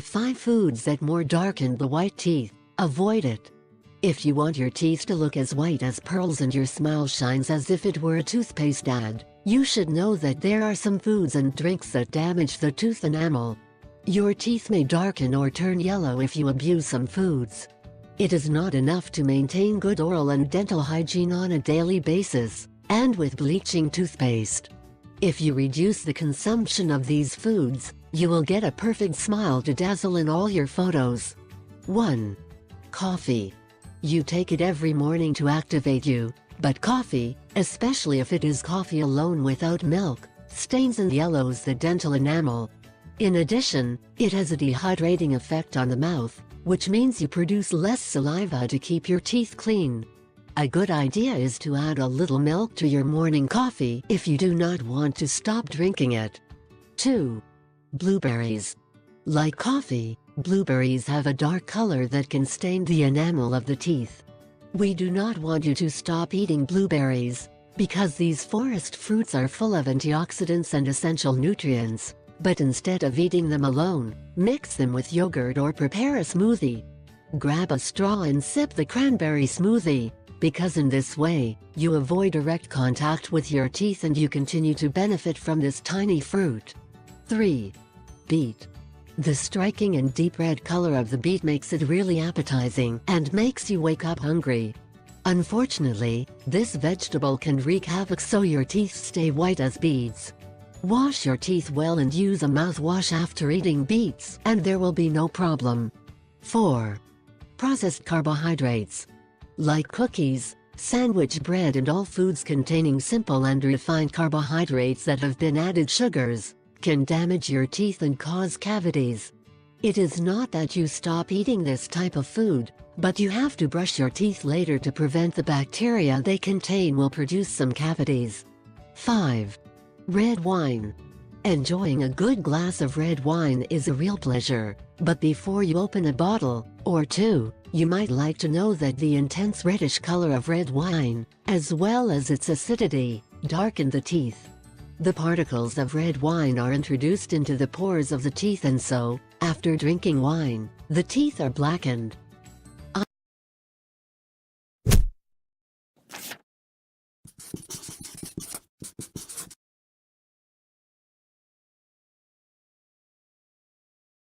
5 foods that more darken the white teeth. Avoid it. If you want your teeth to look as white as pearls and your smile shines as if it were a toothpaste ad, you should know that there are some foods and drinks that damage the tooth enamel. Your teeth may darken or turn yellow if you abuse some foods. It is not enough to maintain good oral and dental hygiene on a daily basis, and with bleaching toothpaste. If you reduce the consumption of these foods, you will get a perfect smile to dazzle in all your photos. 1. Coffee. You take it every morning to activate you, but coffee, especially if it is coffee alone without milk, stains and yellows the dental enamel. In addition, it has a dehydrating effect on the mouth, which means you produce less saliva to keep your teeth clean. A good idea is to add a little milk to your morning coffee if you do not want to stop drinking it. 2. Blueberries. Like coffee, blueberries have a dark color that can stain the enamel of the teeth. We do not want you to stop eating blueberries, because these forest fruits are full of antioxidants and essential nutrients, but instead of eating them alone, mix them with yogurt or prepare a smoothie. Grab a straw and sip the cranberry smoothie, because in this way, you avoid direct contact with your teeth and you continue to benefit from this tiny fruit. 3. Beet. The striking and deep red color of the beet makes it really appetizing and makes you wake up hungry. Unfortunately, this vegetable can wreak havoc so your teeth stay white as beads. Wash your teeth well and use a mouthwash after eating beets and there will be no problem. 4. Processed carbohydrates. Like cookies, sandwich bread and all foods containing simple and refined carbohydrates that have been added sugars, can damage your teeth and cause cavities. It is not that you stop eating this type of food, but you have to brush your teeth later to prevent the bacteria they contain will produce some cavities. 5. Red wine. Enjoying a good glass of red wine is a real pleasure, but before you open a bottle, or two, you might like to know that the intense reddish color of red wine, as well as its acidity, darken the teeth. The particles of red wine are introduced into the pores of the teeth and so, after drinking wine, the teeth are blackened.